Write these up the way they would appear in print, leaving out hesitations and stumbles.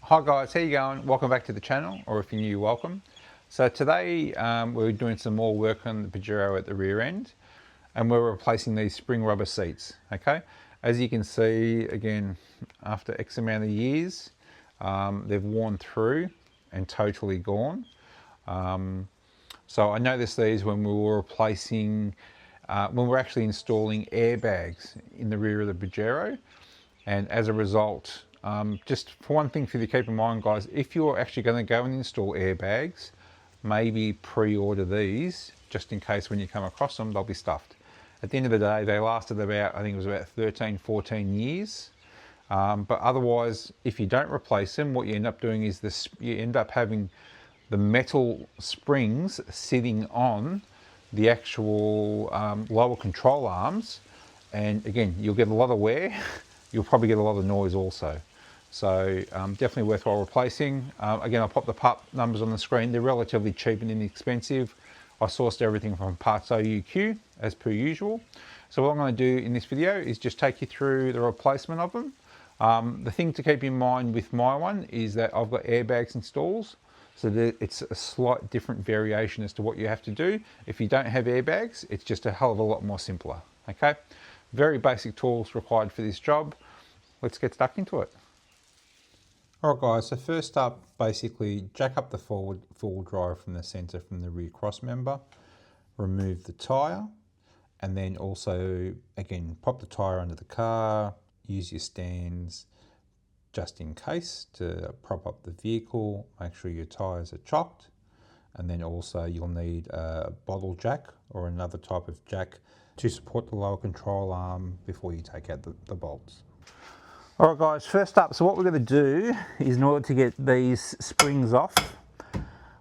Hi guys, how you going? Welcome back to the channel, or if you're new, welcome. So today we're doing some more work on the Pajero at the rear end, and we're replacing these spring rubber seats. Okay, as you can see, again, after X amount of years, they've worn through and totally gone. So I noticed these when we were replacing, when we're actually installing airbags in the rear of the Pajero, and as a result, just for one thing for you to keep in mind, guys, if you're actually going to go and install airbags, maybe pre-order these just in case when you come across them, they'll be stuffed. At the end of the day, they lasted about, I think it was about 13, 14 years. But otherwise, if you don't replace them, what you end up doing is this, you end up having the metal springs sitting on the actual lower control arms. And again, you'll get a lot of wear. You'll probably get a lot of noise also. So definitely worthwhile replacing. Again, I'll pop the part numbers on the screen. They're relatively cheap and inexpensive. I sourced everything from Partsouq as per usual. So what I'm going to do in this video is just take you through the replacement of them. The thing to keep in mind with my one is that I've got airbags installed, so that it's a slight different variation as to what you have to do. If you don't have airbags, it's just a hell of a lot more simpler. Okay, very basic tools required for this job. Let's get stuck into it. Alright guys, so first up, basically jack up the forward drive from the centre from the rear cross member, remove the tyre, and then also, again, pop the tyre under the car, use your stands just in case to prop up the vehicle, make sure your tyres are chocked, and then also you'll need a bottle jack or another type of jack to support the lower control arm before you take out the bolts. Alright guys, first up, so what we're going to do is, in order to get these springs off,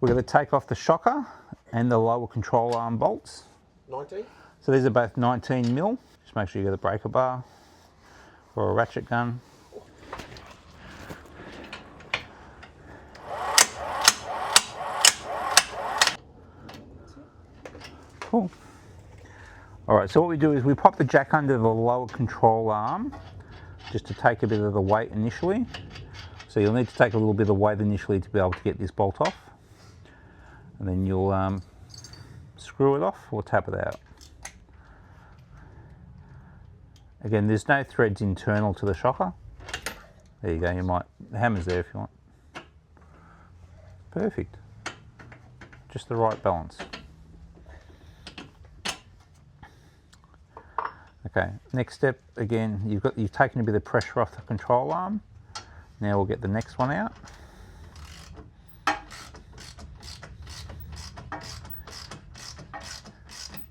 we're going to take off the shocker and the lower control arm bolts. 19? So these are both 19 mil. Just make sure you get a breaker bar or a ratchet gun. Cool. Alright, so what we do is we pop the jack under the lower control arm, just to take a bit of the weight initially. So you'll need to take a little bit of weight initially to be able to get this bolt off. And then you'll screw it off or tap it out. Again, there's no threads internal to the shocker. There you go, the hammer's there if you want. Perfect. Just the right balance. Okay, next step, again, you've taken a bit of pressure off the control arm. Now we'll get the next one out. Now,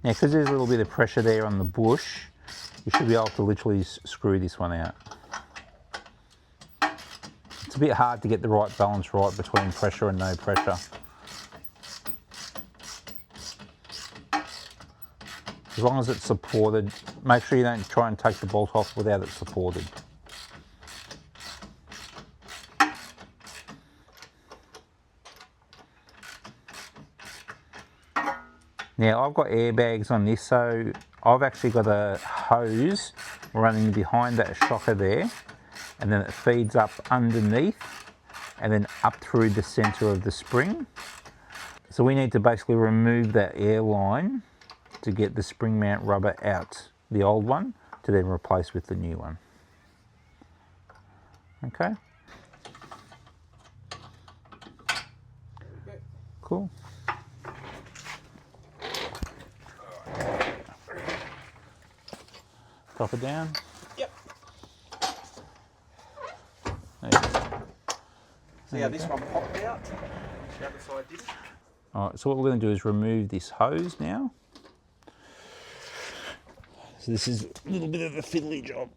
because there's a little bit of pressure there on the bush, you should be able to literally screw this one out. It's a bit hard to get the right balance right between pressure and no pressure. As long as it's supported, make sure you don't try and take the bolt off without it supported. Now I've got airbags on this, so I've actually got a hose running behind that shocker there, and then it feeds up underneath and then up through the centre of the spring. So we need to basically remove that air line to get the spring mount rubber out, the old one, to then replace with the new one. Okay. Cool. Drop it down. Yep. There you go. See how this one popped out? The other side didn't. Alright, so what we're going to do is remove this hose now. So this is a little bit of a fiddly job.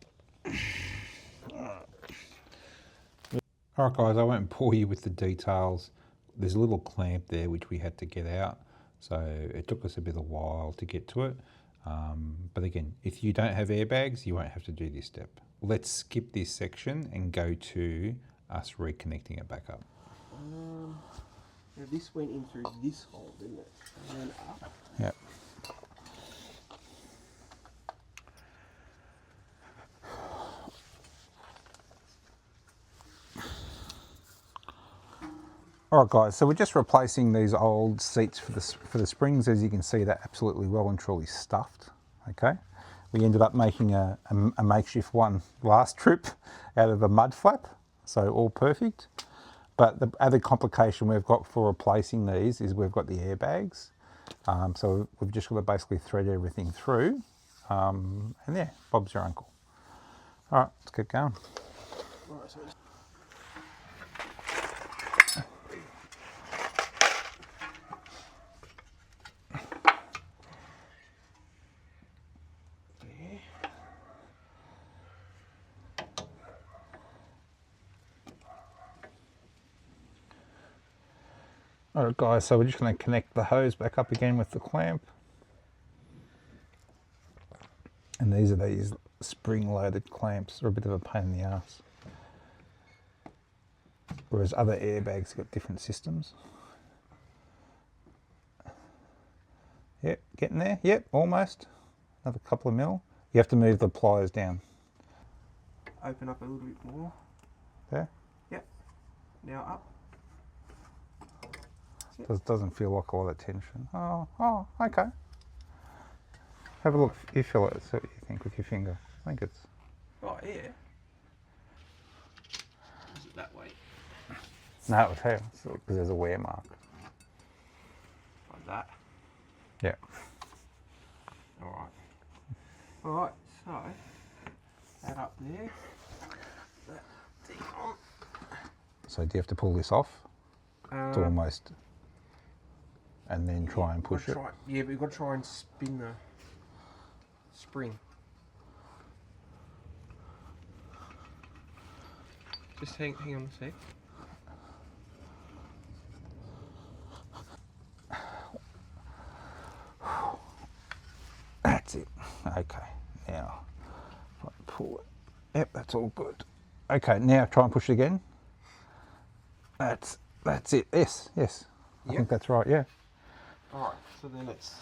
Alright guys, I won't bore you with the details. There's a little clamp there which we had to get out, so it took us a bit of a while to get to it. But again, if you don't have airbags, you won't have to do this step. Let's skip this section and go to us reconnecting it back up. Now this went in through this hole, didn't it? And then up. Yep. All right, guys, so we're just replacing these old seats for the springs. As you can see, they're absolutely well and truly stuffed, okay? We ended up making a makeshift one last trip out of a mud flap, so all perfect. But the other complication we've got for replacing these is we've got the airbags. So we've just got to basically thread everything through. And yeah, Bob's your uncle. All right, let's keep going. All right, so All right, guys, so we're just going to connect the hose back up again with the clamp. And these are these spring-loaded clamps. They're a bit of a pain in the ass. Whereas other airbags have got different systems. Yep, getting there. Yep, almost. Another couple of mil. You have to move the pliers down. open up a little bit more. There. Yep. Now up. Doesn't feel like a lot of tension. Oh, okay. Have a look. You feel it. See what you think with your finger. I think it's. Oh yeah. Is it that way? No, it's here because there's a wear mark. Like that. Yeah. All right. All right. So that up there. That thing on. So do you have to pull this off to almost, and then try and push it? Yeah, but we've got to try and spin the spring. Just hang on a sec. That's it. Okay. Now, if I pull it. Yep, that's all good. Okay, now try and push it again. That's it. Yes. I think that's right. Yeah. All right. So then it's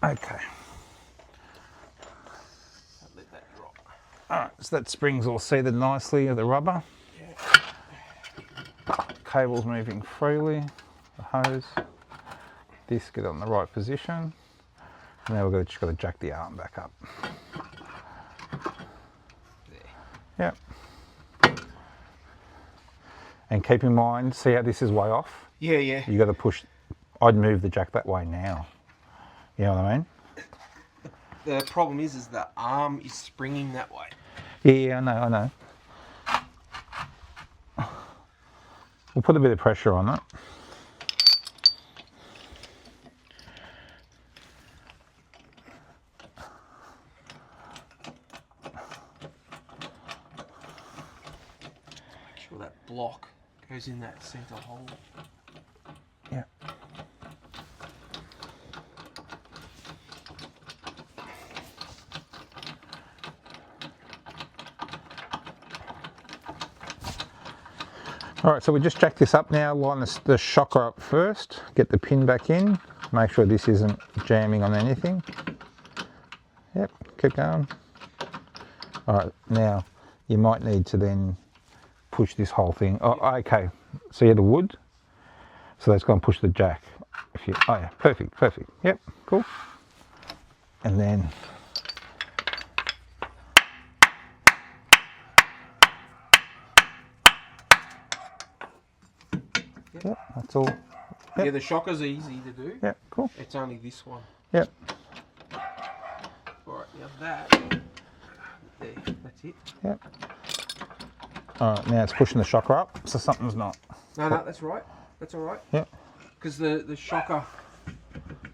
okay. let that drop. All right. So that spring's all seated nicely with the rubber. Yeah. Cable's moving freely. The hose. This get on the right position. Now we've just got to jack the arm back up. There. Yep. And keep in mind, see how this is way off? Yeah. You got to push. I'd move the jack that way now. You know what I mean? The problem is the arm is springing that way. Yeah, I know. We'll put a bit of pressure on it. Make sure that block goes in that center hole. Yeah. All right, so we just jack this up now, line the shocker up first, get the pin back in, make sure this isn't jamming on anything. Yep, keep going. All right, now you might need to then push this whole thing. Oh, okay, so you had the wood, so that's going to push the jack. Oh yeah, perfect. Yep, cool. And then yep, that's all. Yep. Yeah, the shocker's easy to do. Yep, cool. It's only this one. Yep. All right, now that. There, that's it. Yep. All right, now it's pushing the shocker up, so something's not. No, that's right. That's all right. Yep. Because the shocker.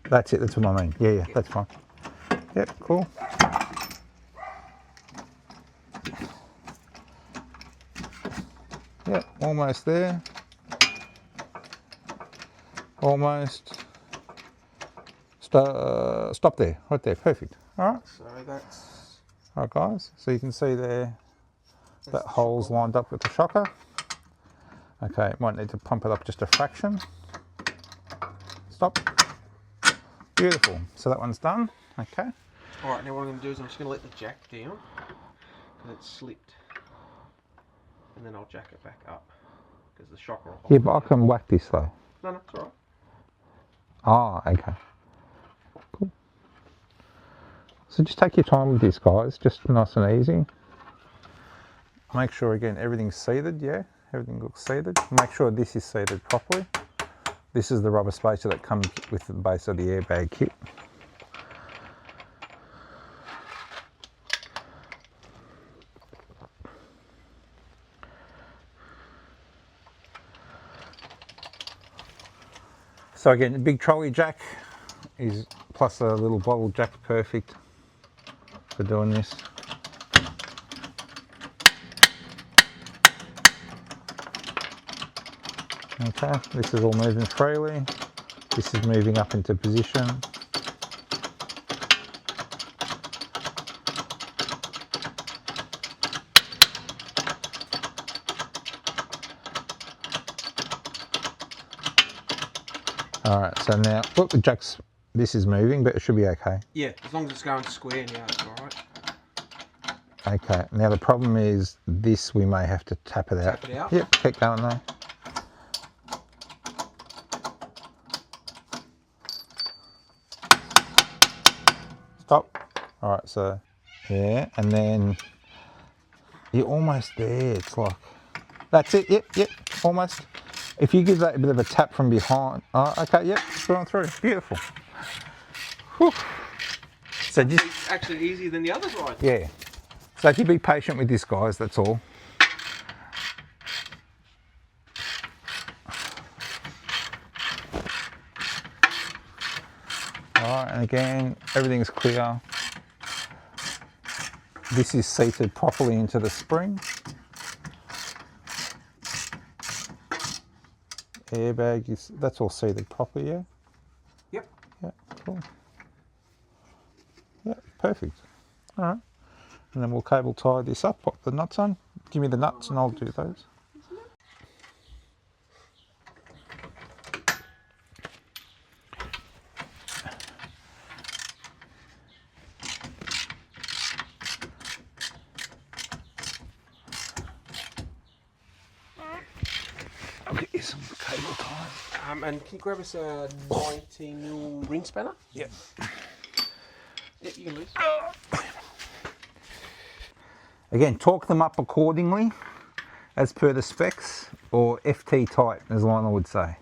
That's it, that's what I mean. Yeah, that's fine. Yep, cool. Yep, almost there. Almost. Stop there, right there, perfect. All right. So that's. All right, guys, so you can see there that hole's lined up with the shocker. Okay, might need to pump it up just a fraction. Stop. Beautiful. So that one's done. Okay. All right, now what I'm going to do is I'm just going to let the jack down. And it's slipped. and then I'll jack it back up because the shocker will hold Yeah, it but I down. can whack this though. No, it's alright. Ah, okay. Cool. So just take your time with this, guys. Just nice and easy. Make sure, again, everything's seated, yeah? Everything looks seated. Make sure this is seated properly. This is the rubber spacer that comes with the base of the airbag kit. So again, the big trolley jack is plus a little bottle jack, perfect for doing this. Okay, this is all moving freely. This is moving up into position. All right, so now, look, the jack's, this is moving, but it should be okay. Yeah, as long as it's going square now, it's alright. Okay, now the problem is this, we may have to tap it out. Tap it out? Yep, keep going though. Stop. All right, so, yeah, and then you're almost there. It's like, that's it, yep, almost. If you give that a bit of a tap from behind, oh, okay, yep, it's going through, beautiful. Whew. So just, It's actually easier than the others, right? yeah. So if you be patient with this, guys, that's all. All right, and again, everything's clear. This is seated properly into the spring. Airbag is, that's all seated properly, yeah? Yep. Yeah, cool. Yeah, perfect. All right. And then we'll cable tie this up, pop the nuts on. Give me the nuts and I'll do those. I'll get you some cable ties. And can you grab us a 90mm ring spanner? Yep. Yep, you can lose. Again, torque them up accordingly as per the specs, or FT tight, as Lionel would say.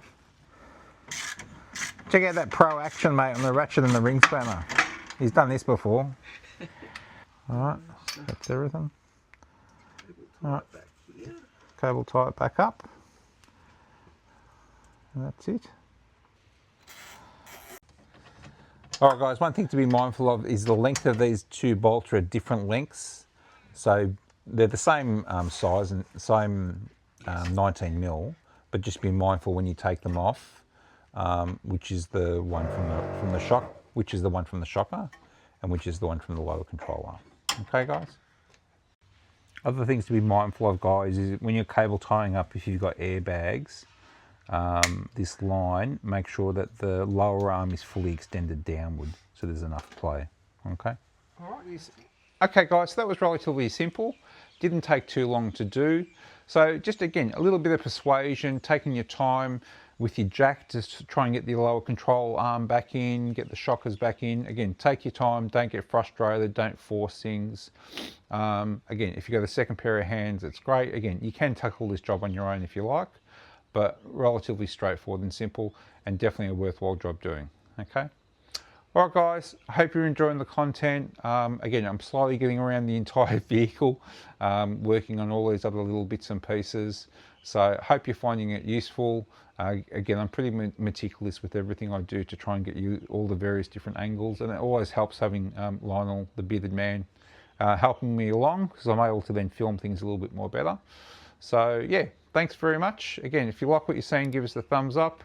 Check out that pro action, mate, on the ratchet and the ring spanner. He's done this before. Alright, that's everything. Alright, cable tie it back up. And that's it. Alright guys, one thing to be mindful of is the length of these two bolts are at different lengths. So they're the same size and same 19mm, but just be mindful when you take them off, which is the one from the shock, which is the one from the shocker, and which is the one from the lower controller. Okay guys? Other things to be mindful of, guys, is when you're cable tying up, if you've got airbags, this line, make sure that the lower arm is fully extended downward so there's enough play. Okay? Alright, Okay guys, so that was relatively simple. Didn't take too long to do. So just again, a little bit of persuasion, taking your time with your jack to try and get the lower control arm back in, get the shockers back in. Again, take your time, don't get frustrated, don't force things. Again, if you got a second pair of hands, it's great. Again, you can tackle this job on your own if you like, but relatively straightforward and simple, and definitely a worthwhile job doing, okay? All right guys, I hope you're enjoying the content. Again, I'm slightly getting around the entire vehicle, working on all these other little bits and pieces. So I hope you're finding it useful. Again, I'm pretty meticulous with everything I do to try and get you all the various different angles, and it always helps having Lionel, the bearded man, helping me along, because I'm able to then film things a little bit more better. So yeah, thanks very much. Again, if you like what you're seeing, give us a thumbs up.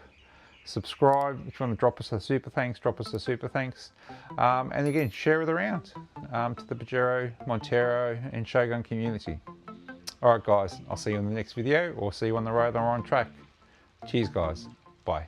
Subscribe. If you want to drop us a super thanks, drop us a super thanks. And again, share it around to the Pajero, Montero and Shogun community. All right guys, I'll see you in the next video, or see you on the road or on track. Cheers guys, bye.